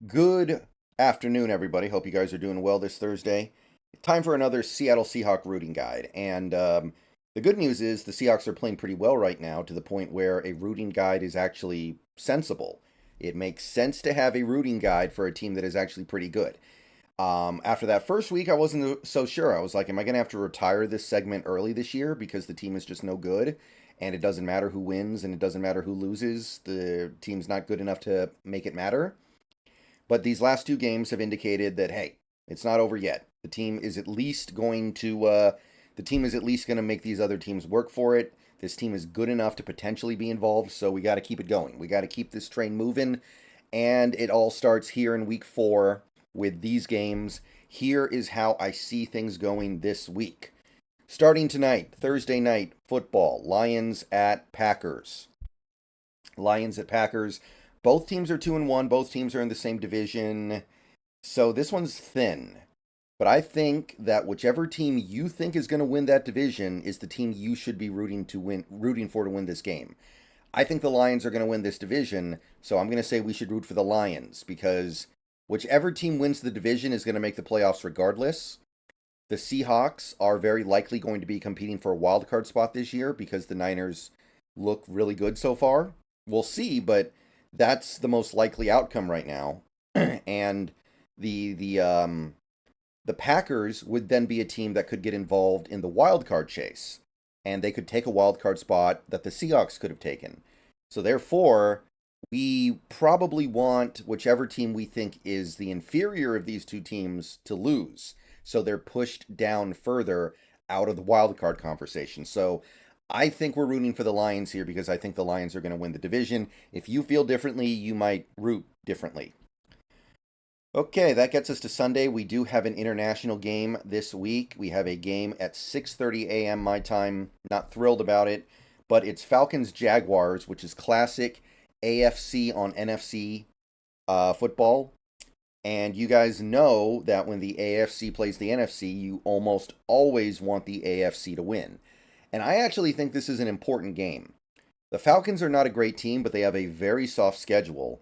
Good afternoon, everybody. Hope you guys are doing well this Thursday. Time for another Seattle Seahawk rooting guide. And the good news is the Seahawks are playing pretty well right now to the point where a rooting guide is actually sensible. It makes sense to have a rooting guide for a team that is actually pretty good. After that first week, I wasn't so sure. I was like, am I going to have to retire this segment early this year because the team is just no good? And it doesn't matter who wins and it doesn't matter who loses. The team's not good enough to make it matter. But these last two games have indicated that hey, it's not over yet. The team is at least going to make these other teams work for it. This team is good enough to potentially be involved, so we got to keep it going. We got to keep this train moving, and it all starts here in week 4 with these games. Here is how I see things going this week. Starting tonight, Thursday night football, Lions at Packers. Lions at Packers. Both teams are 2-1. Both teams are in the same division. So this one's thin. But I think that whichever team you think is going to win that division is the team you should be rooting for to win this game. I think the Lions are going to win this division, so I'm going to say we should root for the Lions because whichever team wins the division is going to make the playoffs regardless. The Seahawks are very likely going to be competing for a wild card spot this year because the Niners look really good so far. We'll see, but that's the most likely outcome right now. And the Packers would then be a team that could get involved in the wild card chase, and they could take a wild card spot that the Seahawks could have taken. So therefore, we probably want whichever team we think is the inferior of these two teams to lose, so they're pushed down further out of the wild card conversation. So I think we're rooting for the Lions here because I think the Lions are going to win the division. If you feel differently, you might root differently. Okay, that gets us to Sunday. We do have an international game this week. We have a game at 6:30 a.m. my time. Not thrilled about it, but it's Falcons Jaguars, which is classic AFC on NFC football. And you guys know that when the AFC plays the NFC, you almost always want the AFC to win. And I actually think this is an important game. The Falcons are not a great team, but they have a very soft schedule.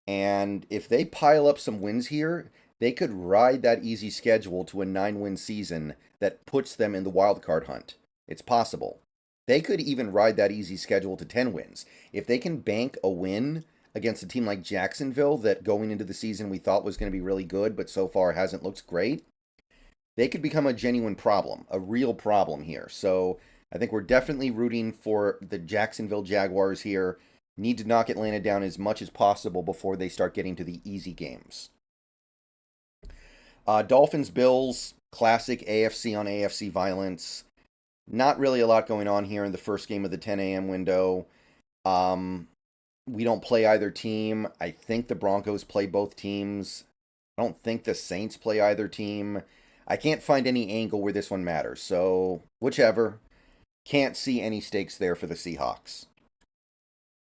And if they pile up some wins here, they could ride that easy schedule to a 9-win season that puts them in the wild card hunt. It's possible. They could even ride that easy schedule to 10 wins. If they can bank a win against a team like Jacksonville that going into the season we thought was going to be really good, but so far hasn't looked great, they could become a genuine problem, a real problem here. So I think we're definitely rooting for the Jacksonville Jaguars here. Need to knock Atlanta down as much as possible before they start getting to the easy games. Dolphins Bills, classic AFC on AFC violence. Not really a lot going on here in the first game of the 10 a.m. window. We don't play either team. I think the Broncos play both teams. I don't think the Saints play either team. I can't find any angle where this one matters. So, whichever. Can't see any stakes there for the Seahawks.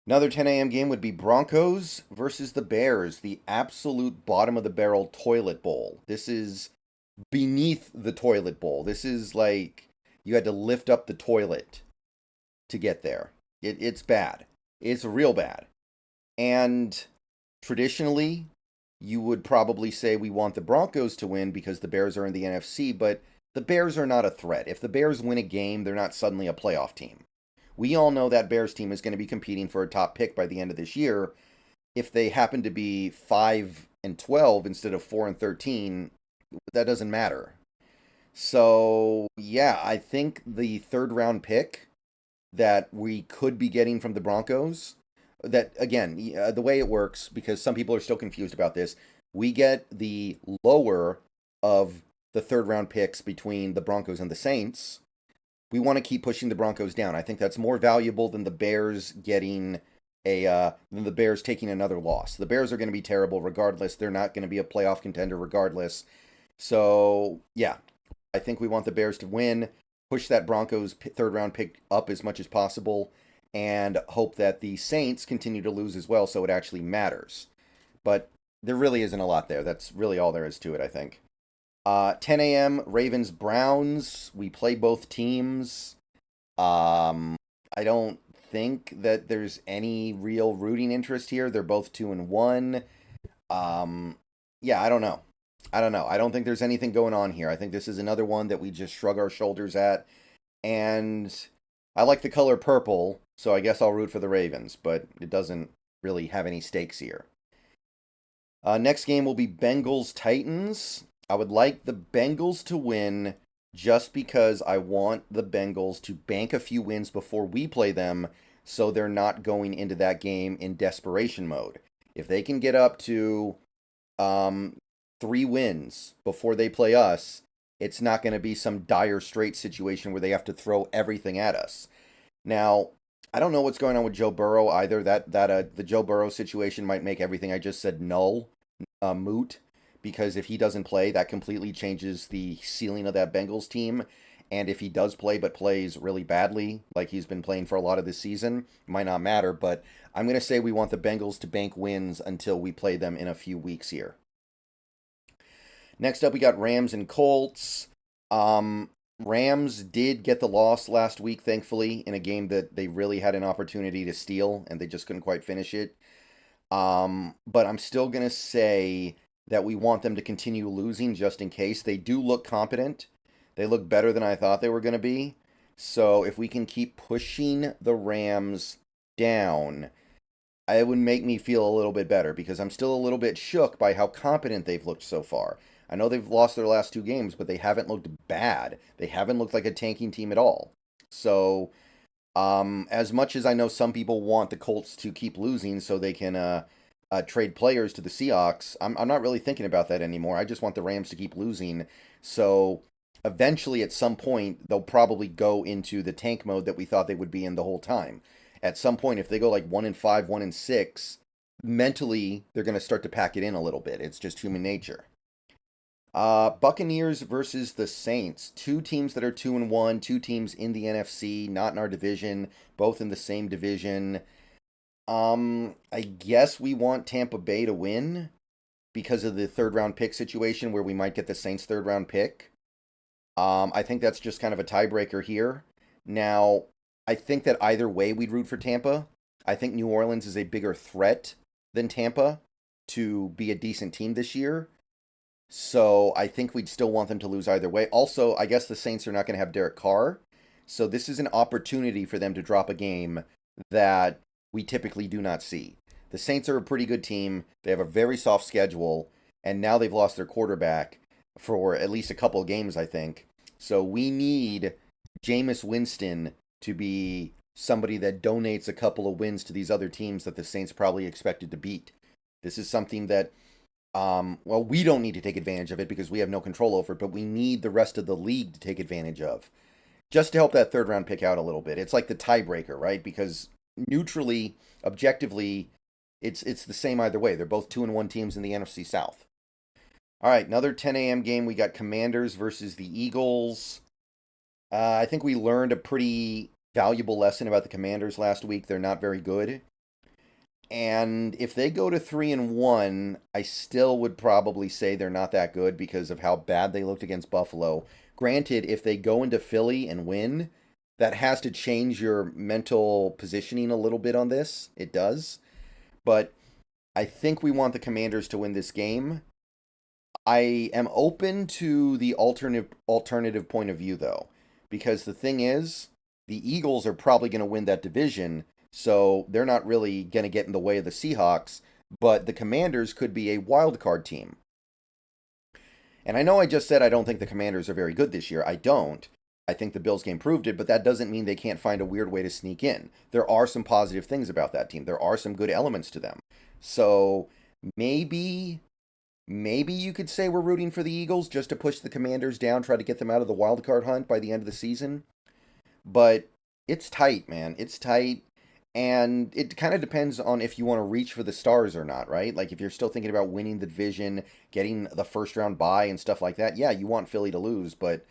Another 10 a.m. game would be Broncos versus the Bears, the absolute bottom of the barrel toilet bowl. This is beneath the toilet bowl. This is like you had to lift up the toilet to get there. It's bad. It's real bad. And traditionally, you would probably say we want the Broncos to win because the Bears are in the NFC, but the Bears are not a threat. If the Bears win a game, they're not suddenly a playoff team. We all know that Bears team is going to be competing for a top pick by the end of this year. If they happen to be 5-12 instead of 4-13, that doesn't matter. So, yeah, I think the third round pick that we could be getting from the Broncos, that again, the way it works, because some people are still confused about this, we get the lower of the third round picks between the Broncos and the Saints. We want to keep pushing the Broncos down. I think that's more valuable than the Bears getting than the Bears taking another loss. The Bears are going to be terrible regardless. They're not going to be a playoff contender regardless. So, yeah, I think we want the Bears to win, push that Broncos third round pick up as much as possible, and hope that the Saints continue to lose as well so it actually matters. But there really isn't a lot there. That's really all there is to it, I think. 10 a.m. Ravens Browns. We play both teams. I don't think that there's any real rooting interest here. They're both 2-1. Yeah, I don't know. I don't know. I don't think there's anything going on here. I think this is another one that we just shrug our shoulders at. And I like the color purple, so I guess I'll root for the Ravens, but it doesn't really have any stakes here. Next game will be Bengals Titans. I would like the Bengals to win just because I want the Bengals to bank a few wins before we play them so they're not going into that game in desperation mode. If they can get up to um, 3 wins before they play us, it's not going to be some dire straight situation where they have to throw everything at us. Now, I don't know what's going on with Joe Burrow either. The Joe Burrow situation might make everything I just said null, moot, because if he doesn't play, that completely changes the ceiling of that Bengals team. And if he does play but plays really badly, like he's been playing for a lot of this season, it might not matter. But I'm going to say we want the Bengals to bank wins until we play them in a few weeks here. Next up, we got Rams and Colts. Rams did get the loss last week, thankfully, in a game that they really had an opportunity to steal, and they just couldn't quite finish it. But I'm still going to say that we want them to continue losing just in case. They do look competent. They look better than I thought they were going to be. So if we can keep pushing the Rams down, it would make me feel a little bit better because I'm still a little bit shook by how competent they've looked so far. I know they've lost their last 2 games, but they haven't looked bad. They haven't looked like a tanking team at all. So, as much as I know some people want the Colts to keep losing so they can trade players to the Seahawks, I'm not really thinking about that anymore. I just want the Rams to keep losing. So, eventually, at some point, they'll probably go into the tank mode that we thought they would be in the whole time. At some point, if they go like 1-5, 1-6, mentally, they're going to start to pack it in a little bit. It's just human nature. Buccaneers versus the Saints. 2 teams that are 2-1, 2 teams in the NFC, not in our division, both in the same division. I guess we want Tampa Bay to win because of the third round pick situation where we might get the Saints third round pick. I think that's just kind of a tiebreaker here. Now, I think that either way we'd root for Tampa. I think New Orleans is a bigger threat than Tampa to be a decent team this year. So I think we'd still want them to lose either way. Also, I guess the Saints are not going to have Derek Carr. So this is an opportunity for them to drop a game that we typically do not see. The Saints are a pretty good team. They have a very soft schedule. And now they've lost their quarterback for at least a couple of games, I think. So we need Jameis Winston to be somebody that donates a couple of wins to these other teams that the Saints probably expected to beat. This is something that well, we don't need to take advantage of it because we have no control over it, but we need the rest of the league to take advantage of just to help that third round pick out a little bit. It's like the tiebreaker, right? Because neutrally, objectively, it's the same either way. They're both 2-1 teams in the NFC South. All right, another 10 a.m. game. We got Commanders versus the Eagles. I think we learned a pretty valuable lesson about the Commanders last week. They're not very good. And if they go to 3-1, I still would probably say they're not that good because of how bad they looked against Buffalo. Granted, if they go into Philly and win, that has to change your mental positioning a little bit on this. It does. But I think we want the Commanders to win this game. I am open to the alternative point of view though, because the thing is, the Eagles are probably going to win that division. So they're not really going to get in the way of the Seahawks, but the Commanders could be a wild card team. And I know I just said I don't think the Commanders are very good this year. I don't. I think the Bills game proved it, but that doesn't mean they can't find a weird way to sneak in. There are some positive things about that team. There are some good elements to them. So maybe you could say we're rooting for the Eagles just to push the Commanders down, try to get them out of the wild card hunt by the end of the season. But it's tight, man. It's tight. And it kind of depends on if you want to reach for the stars or not, right? Like if you're still thinking about winning the division, getting the first round bye and stuff like that, yeah, you want Philly to lose, but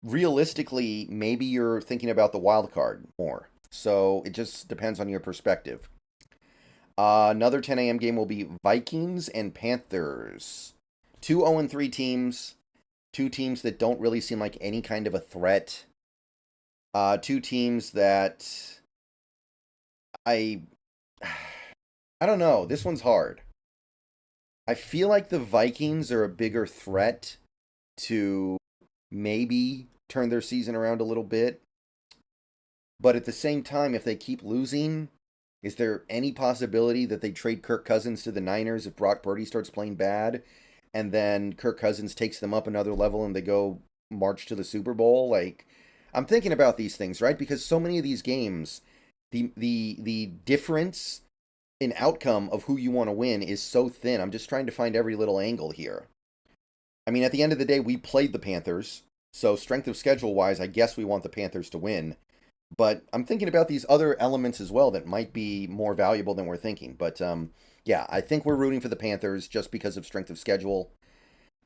realistically, maybe you're thinking about the wild card more. So it just depends on your perspective. Another 10 a.m. game will be Vikings and Panthers. 2-0-3 teams, 2 teams that don't really seem like any kind of a threat. 2 teams that I I don't know. This one's hard. I feel like the Vikings are a bigger threat to maybe turn their season around a little bit. But at the same time, if they keep losing, is there any possibility that they trade Kirk Cousins to the Niners if Brock Purdy starts playing bad, and then Kirk Cousins takes them up another level and they go march to the Super Bowl? Like, I'm thinking about these things, right? Because so many of these games, the difference in outcome of who you want to win is so thin. I'm just trying to find every little angle here. I mean, at the end of the day, we played the Panthers, so strength of schedule wise, I guess we want the Panthers to win. But I'm thinking about these other elements as well that might be more valuable than we're thinking. But yeah, I think we're rooting for the Panthers just because of strength of schedule.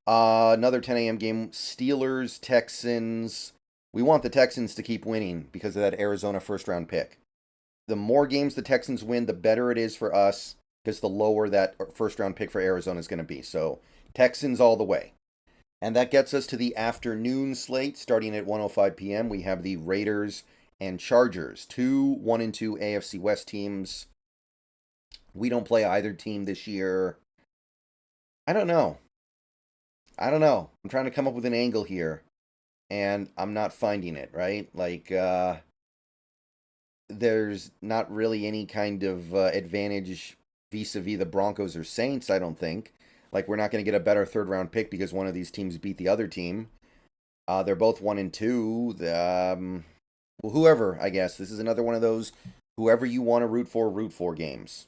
Another 10 a.m. game, Steelers, Texans. We want the Texans to keep winning because of that Arizona first round pick. The more games the Texans win, the better it is for us because the lower that first round pick for Arizona is going to be. So Texans all the way. And that gets us to the afternoon slate starting at 1:05 p.m. We have the Raiders and Chargers, two 1-2 AFC West teams. We don't play either team this year. I don't know. I'm trying to come up with an angle here, and I'm not finding it, right? Like, there's not really any kind of advantage vis-a-vis the Broncos or Saints, I don't think. Like, we're not going to get a better third round pick because one of these teams beat the other team. They're both 1-2. Well, whoever, I guess. This is another one of those whoever you want to root for games.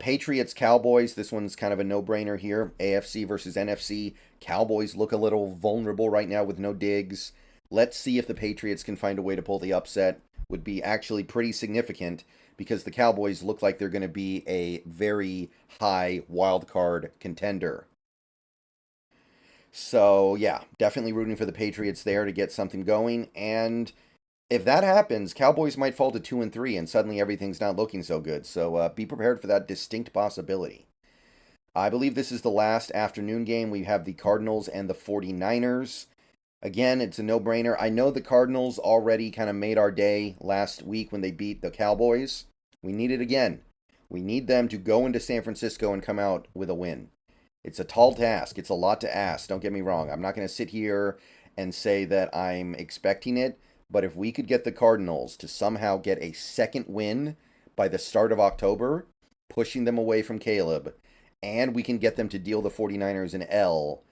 Patriots, Cowboys. This one's kind of a no-brainer here. AFC versus NFC. Cowboys look a little vulnerable right now with no Diggs. Let's see if the Patriots can find a way to pull the upset. Would be actually pretty significant because the Cowboys look like they're going to be a very high wild card contender. So, yeah, definitely rooting for the Patriots there to get something going. And if that happens, Cowboys might fall to 2-3 and suddenly everything's not looking so good. So be prepared for that distinct possibility. I believe this is the last afternoon game. We have the Cardinals and the 49ers. Again, it's a no-brainer. I know the Cardinals already kind of made our day last week when they beat the Cowboys. We need it again. We need them to go into San Francisco and come out with a win. It's a tall task. It's a lot to ask. Don't get me wrong. I'm not going to sit here and say that I'm expecting it. But if we could get the Cardinals to somehow get a second win by the start of October, pushing them away from Caleb, and we can get them to deal the 49ers an L,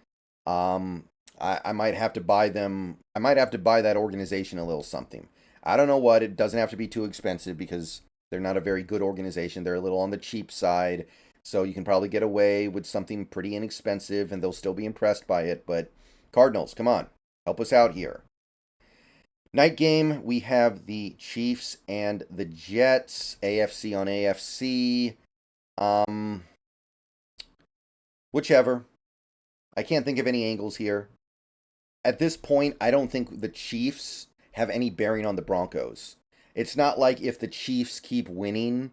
I might have to buy them. I might have to buy that organization a little something. I don't know what. It doesn't have to be too expensive because they're not a very good organization. They're a little on the cheap side. So you can probably get away with something pretty inexpensive and they'll still be impressed by it. But Cardinals, come on. Help us out here. Night game, we have the Chiefs and the Jets. AFC on AFC. Whichever. I can't think of any angles here. At this point, I don't think the Chiefs have any bearing on the Broncos. It's not like if the Chiefs keep winning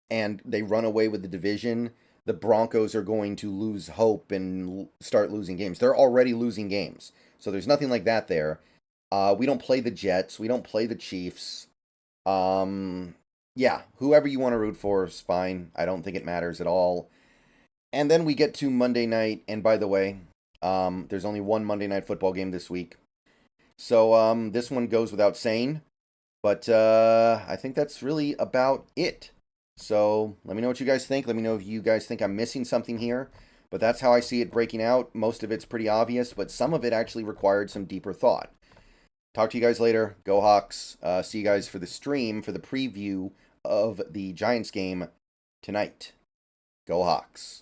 and they run away with the division, the Broncos are going to lose hope and start losing games. They're already losing games. So there's nothing like that there. We don't play the Jets. We don't play the Chiefs. Yeah, whoever you want to root for is fine. I don't think it matters at all. And then we get to Monday night. And by the way, there's only one Monday Night Football game this week. So this one goes without saying. But I think that's really about it. So let me know what you guys think. Let me know if you guys think I'm missing something here. But that's how I see it breaking out. Most of it's pretty obvious, but some of it actually required some deeper thought. Talk to you guys later. Go Hawks. See you guys for the stream for the preview of the Giants game tonight. Go Hawks.